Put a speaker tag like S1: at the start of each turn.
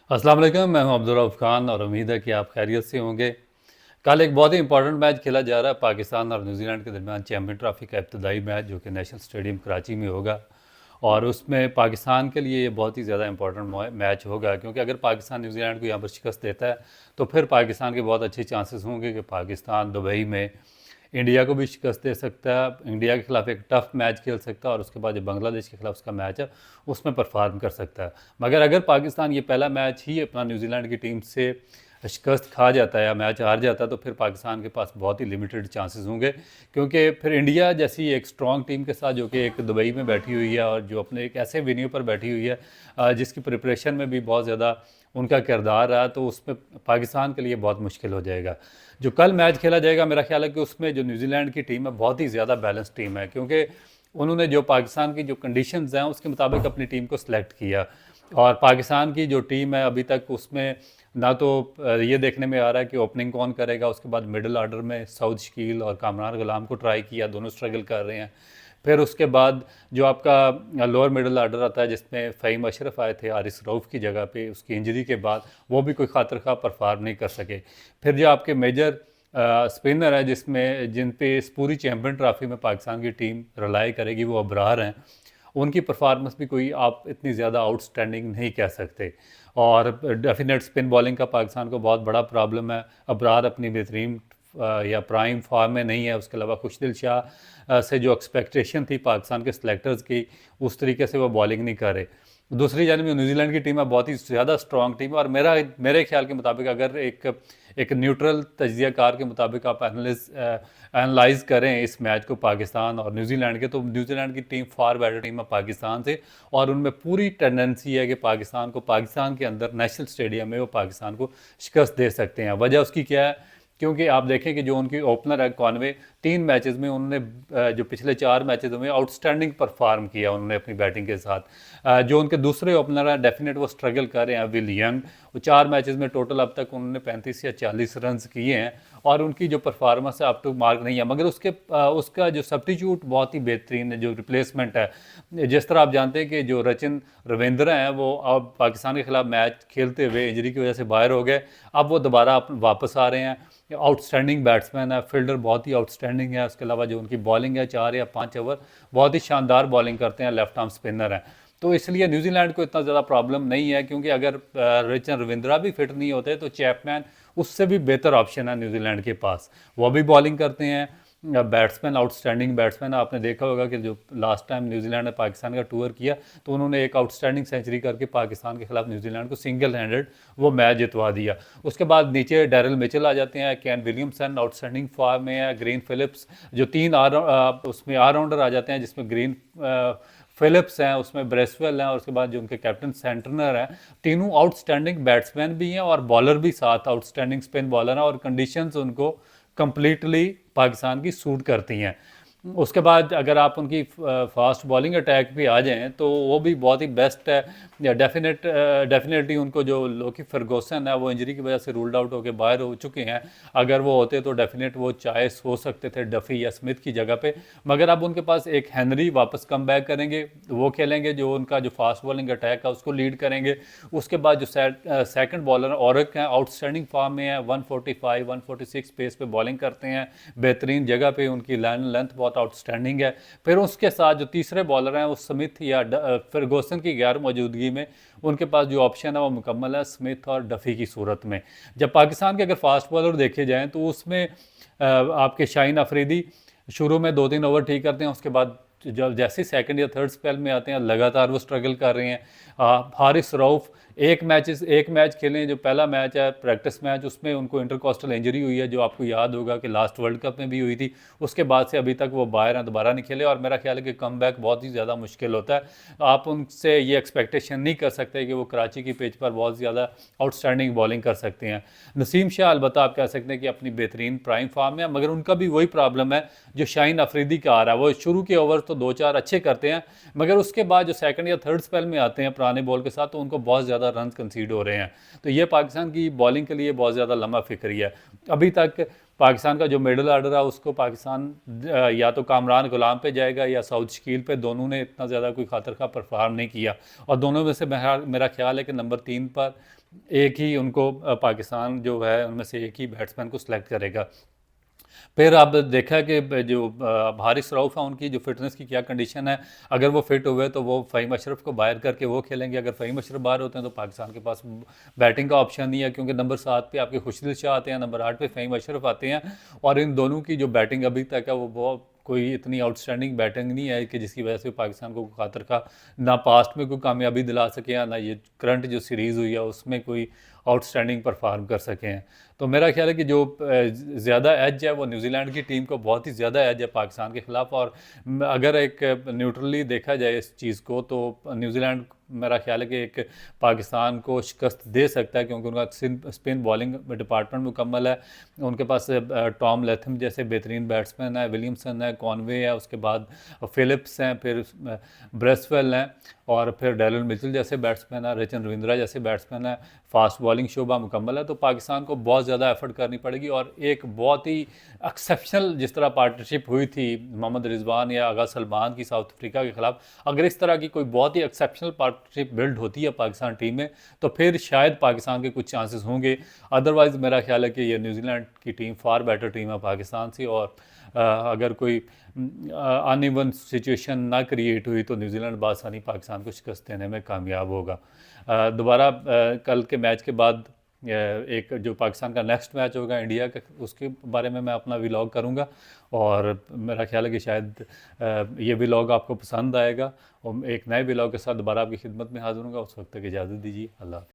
S1: अस्सलाम वालेकुम, मैं हूं अब्दुल रऊफ़ खान और उम्मीद है कि आप खैरियत से होंगे। कल एक बहुत ही इंपॉर्टेंट मैच खेला जा रहा है पाकिस्तान और न्यूजीलैंड के दरमियान चैम्पियन ट्रॉफी का इब्तदाई मैच जो कि नेशनल स्टेडियम कराची में होगा। और उसमें पाकिस्तान के लिए ये बहुत ही ज़्यादा इंपॉर्टेंट मैच होगा, क्योंकि अगर पाकिस्तान न्यूजीलैंड को यहाँ पर शिकस्त देता है तो फिर पाकिस्तान के बहुत अच्छे चांसेस होंगे कि पाकिस्तान दुबई में इंडिया को भी शिकस्त दे सकता है, इंडिया के खिलाफ एक टफ मैच खेल सकता है और उसके बाद जो बांग्लादेश के खिलाफ उसका मैच है उसमें परफॉर्म कर सकता है। मगर अगर पाकिस्तान ये पहला मैच ही अपना न्यूजीलैंड की टीम से शिकस्त खा जाता है या मैच हार जाता है तो फिर पाकिस्तान के पास बहुत ही लिमिटेड चांसेस होंगे, क्योंकि फिर इंडिया जैसी एक स्ट्रॉन्ग टीम के साथ जो कि एक दुबई में बैठी हुई है और जो अपने एक ऐसे वेन्यू पर बैठी हुई है जिसकी प्रिपरेशन में भी बहुत ज़्यादा उनका किरदार रहा, तो उसमें पाकिस्तान के लिए बहुत मुश्किल हो जाएगा। जो कल मैच खेला जाएगा मेरा ख्याल है कि उसमें जो न्यूजीलैंड की टीम है बहुत ही ज़्यादा बैलेंस टीम है, क्योंकि उन्होंने जो पाकिस्तान की जो कंडीशंस हैं उसके मुताबिक अपनी टीम को सिलेक्ट किया। और पाकिस्तान की जो टीम है अभी तक उसमें ना तो ये देखने में आ रहा है कि ओपनिंग कौन करेगा, उसके बाद मिडिल ऑर्डर में सऊद शकील और कामरान गुलाम को ट्राई किया, दोनों स्ट्रगल कर रहे हैं। फिर उसके बाद जो आपका लोअर मिडिल ऑर्डर आता है जिसमें फ़हीम अशरफ आए थे आरिस रऊफ़ की जगह पे उसकी इंजरी के बाद, वो भी कोई खातिर खा परफॉर्म नहीं कर सके। फिर जो आपके मेजर स्पिनर है जिसमें जिन पे इस पूरी चैम्पियन ट्रॉफी में पाकिस्तान की टीम रिलाई करेगी वो अबरार हैं, उनकी परफॉर्मेंस भी कोई आप इतनी ज़्यादा आउटस्टैंडिंग नहीं कह सकते। और डेफिनेट स्पिन बॉलिंग का पाकिस्तान को बहुत बड़ा प्रॉब्लम है। अबरार अपनी बेहतरीन या प्राइम फॉर्म में नहीं है, उसके अलावा खुशदिल शाह से जो एक्सपेक्टेशन थी पाकिस्तान के सिलेक्टर्स की उस तरीके से वो बॉलिंग नहीं कर रहे। दूसरी जानब न्यूजीलैंड की टीम है बहुत ही ज़्यादा स्ट्रॉन्ग टीम है, और मेरे ख्याल के मुताबिक अगर एक न्यूट्रल तजियाकार के मुताबिक आप एनालाइज करें इस मैच को पाकिस्तान और न्यूजीलैंड के, तो न्यूजीलैंड की टीम फार बेटर टीम है पाकिस्तान से। और उनमें पूरी टेंडेंसी है कि पाकिस्तान के अंदर नेशनल स्टेडियम में वो पाकिस्तान को शिकस्त दे सकते हैं। वजह उसकी क्या है, क्योंकि आप देखें कि जो उनकी ओपनर है कॉनवे, 3 मैचेस में उन्होंने जो पिछले 4 मैचेस में आउटस्टैंडिंग परफॉर्म किया उन्होंने अपनी बैटिंग के साथ। जो उनके दूसरे ओपनर हैं डेफिनेट वो स्ट्रगल कर रहे हैं, विल यंग, वो 4 मैचेस में टोटल अब तक उन्होंने 35 या 40 रन किए हैं और उनकी जो परफॉर्मेंस है अप टू मार्क नहीं है। मगर उसका जो सब्स्टिट्यूट बहुत ही बेहतरीन है, जो रिप्लेसमेंट है। जिस तरह आप जानते हैं कि जो रचिन रविंद्रा हैं वो अब पाकिस्तान के खिलाफ मैच खेलते हुए इंजरी की वजह से बाहर हो गए, अब वो दोबारा वापस आ रहे हैं। आउटस्टैंडिंग बैट्समैन है, फील्डर बहुत ही आउटस्टैंडिंग है, उसके अलावा जो उनकी बॉलिंग है 4 या 5 ओवर बहुत ही शानदार बॉलिंग करते हैं, लेफ्ट आर्म स्पिनर हैं। तो इसलिए न्यूजीलैंड को इतना ज़्यादा प्रॉब्लम नहीं है, क्योंकि अगर रविचंद्र रविंद्रा भी फिट नहीं होते तो चैपमैन उससे भी बेहतर ऑप्शन है न्यूजीलैंड के पास, वो भी बॉलिंग करते हैं। बैट्समैन आउटस्टैंडिंग बैट्समैन, आपने देखा होगा कि जो लास्ट टाइम न्यूजीलैंड ने पाकिस्तान का टूर किया तो उन्होंने एक आउटस्टैंडिंग सेंचुरी करके पाकिस्तान के खिलाफ न्यूजीलैंड को सिंगल हैंडेड वो मैच जितवा दिया। उसके बाद नीचे डैरल मिचेल आ जाते हैं, कैन विलियमसन आउटस्टैंडिंग फॉर्म में है, ग्रीन फिलिप्स जो 3 उसमें ऑलराउंडर आ जाते हैं, जिसमें ग्रीन फिलिप्स हैं, उसमें ब्रेसवेल हैं और उसके बाद जो उनके कैप्टन सेंटनर हैं, तीनों आउटस्टैंडिंग बैट्समैन भी हैं और बॉलर भी साथ आउटस्टैंडिंग स्पिन बॉलर हैं, और कंडीशंस उनको कंप्लीटली पाकिस्तान की सूट करती हैं। उसके बाद अगर आप उनकी फास्ट बॉलिंग अटैक भी आ जाएं तो वो भी बहुत ही बेस्ट है। डेफिनेटली उनको जो लोकी फर्गोसन है वो इंजरी की वजह से रूल्ड आउट होकर बाहर हो चुके हैं, अगर वो होते तो डेफिनेट वो चॉइस हो सकते थे डफी या स्मिथ की जगह पे। मगर अब उनके पास एक हेनरी वापस कम बैक करेंगे, वो खेलेंगे, जो उनका जो फास्ट बॉलिंग अटैक है उसको लीड करेंगे। उसके बाद जो सेकंड बॉलर औरक हैं आउटस्टैंडिंग फॉर्म में है, 145 146 पेस पे बॉलिंग करते हैं, बेहतरीन जगह पे उनकी लाइन लेंथ बहुत आउटस्टैंडिंग है। फिर उसके साथ जो तीसरे बॉलर हैं वो स्मिथ या फर्गोसन की गैर मौजूदगी में उनके पास जो ऑप्शन है वो मुकम्मल है स्मिथ और डफ़ी की सूरत में। जब पाकिस्तान के अगर फास्ट बॉलर देखे जाएँ तो उसमें आपके शाहीन अफरीदी शुरू में 2-3 ओवर ठीक करते हैं, उसके बाद जब जैसे सेकंड या थर्ड स्पेल में आते हैं लगातार वो स्ट्रगल कर रहे हैं। हारिस रऊफ़ एक मैच खेले, जो पहला मैच है प्रैक्टिस मैच, उसमें उनको इंटरकॉस्टल इंजरी हुई है, जो आपको याद होगा कि लास्ट वर्ल्ड कप में भी हुई थी। उसके बाद से अभी तक वो बाहर हैं, दोबारा नहीं खेले, और मेरा ख्याल है कि कम बैक बहुत ही ज़्यादा मुश्किल होता है। आप उनसे ये एक्सपेक्टेशन नहीं कर सकते कि वो कराची की पिच पर बहुत ज़्यादा आउटस्टैंडिंग बॉलिंग कर सकते हैं। नसीम शाह अलबत्ता आप कह सकते हैं कि अपनी बेहतरीन प्राइम फॉर्म में, मगर उनका भी वही प्रॉब्लम है जो शाहीन अफरीदी का आ रहा है। वो शुरू के ओवर तो 2-4 अच्छे करते हैं, मगर उसके बाद जो सेकंड या थर्ड स्पेल में आते हैं पुराने बॉल के साथ तो उनको बहुत ज़्यादा रन कंसीड हो रहे हैं। तो ये पाकिस्तान की बॉलिंग के लिए बहुत ज़्यादा लम्हा फिक्री है। अभी तक पाकिस्तान का जो मिडल ऑर्डर है उसको पाकिस्तान या तो कामरान गुलाम पे जाएगा या साउथ शकील पे, दोनों ने इतना ज़्यादा कोई खातर खा परफॉर्म नहीं किया। और दोनों में से मेरा ख्याल है कि नंबर 3 पर एक ही उनको पाकिस्तान जो है उनमें से एक ही बैट्समैन को सिलेक्ट करेगा। फिर अब देखा कि जो हारिस रऊफ़ है उनकी जो फिटनेस की क्या कंडीशन है, अगर वो फिट हुए तो वो फ़हीम अशरफ को बाहर करके वो खेलेंगे। अगर फ़हीम अशरफ बाहर होते हैं तो पाकिस्तान के पास बैटिंग का ऑप्शन नहीं है, क्योंकि नंबर 7 पे आपके खुशदिल शाह आते हैं, नंबर 8 पे फ़हीम अशरफ आते हैं। और इन दोनों की जो बैटिंग अभी तक है वो बहुत कोई इतनी आउटस्टैंडिंग बैटिंग नहीं है कि जिसकी वजह से पाकिस्तान को खातर का ना पास्ट में कोई कामयाबी दिला सके या ना ये करंट जो सीरीज़ हुई है उसमें कोई आउटस्टैंडिंग परफॉर्म कर सके हैं। तो मेरा ख्याल है कि जो ज़्यादा एज है वो न्यूजीलैंड की टीम को बहुत ही ज़्यादा एज है पाकिस्तान के ख़िलाफ़। और अगर एक न्यूट्रली देखा जाए इस चीज़ को तो न्यूजीलैंड मेरा ख्याल है कि एक पाकिस्तान को शिकस्त दे सकता है, क्योंकि उनका स्पिन बॉलिंग डिपार्टमेंट मुकम्मल है। उनके पास टॉम लेथम जैसे बेहतरीन बैट्समैन है, विलियमसन है, कॉनवे है, उसके बाद फिलिप्स हैं, फिर ब्रेसवेल हैं, और फिर डेरिल मिचेल जैसे बैट्समैन है, रचिन रविंद्रा जैसे बैट्समैन है। फास्ट बॉलिंग शोबा मुकम्मल है। तो पाकिस्तान को बहुत ज़्यादा एफर्ट करनी पड़ेगी। और एक बहुत ही एक्सेप्शनल जिस तरह पार्टनरशिप हुई थी मोहम्मद रिजवान या आगा सलमान की साउथ अफ्रीका के ख़िलाफ़, अगर इस तरह की कोई बहुत ही एक्सेप्शनल पार्टनरशिप बिल्ड होती है पाकिस्तान टीम में तो फिर शायद पाकिस्तान के कुछ चांसेस होंगे। अदरवाइज़ मेरा ख्याल है कि ये न्यूजीलैंड की टीम फार बेटर टीम है पाकिस्तान से। और अगर कोई अनइवन सिचुएशन ना क्रिएट हुई तो न्यूजीलैंड बासानी पाकिस्तान को शिकस्त देने में कामयाब होगा। दोबारा कल के मैच के बाद एक जो पाकिस्तान का नेक्स्ट मैच होगा इंडिया का, उसके बारे में मैं अपना व्लॉग करूंगा। और मेरा ख्याल है कि शायद ये व्लॉग आपको पसंद आएगा। और एक नए व्लॉग के साथ दोबारा आपकी खिदमत में हाजिर होऊंगा। उस वक्त तक इजाज़त दीजिए। अल्लाह हाफ़िज़।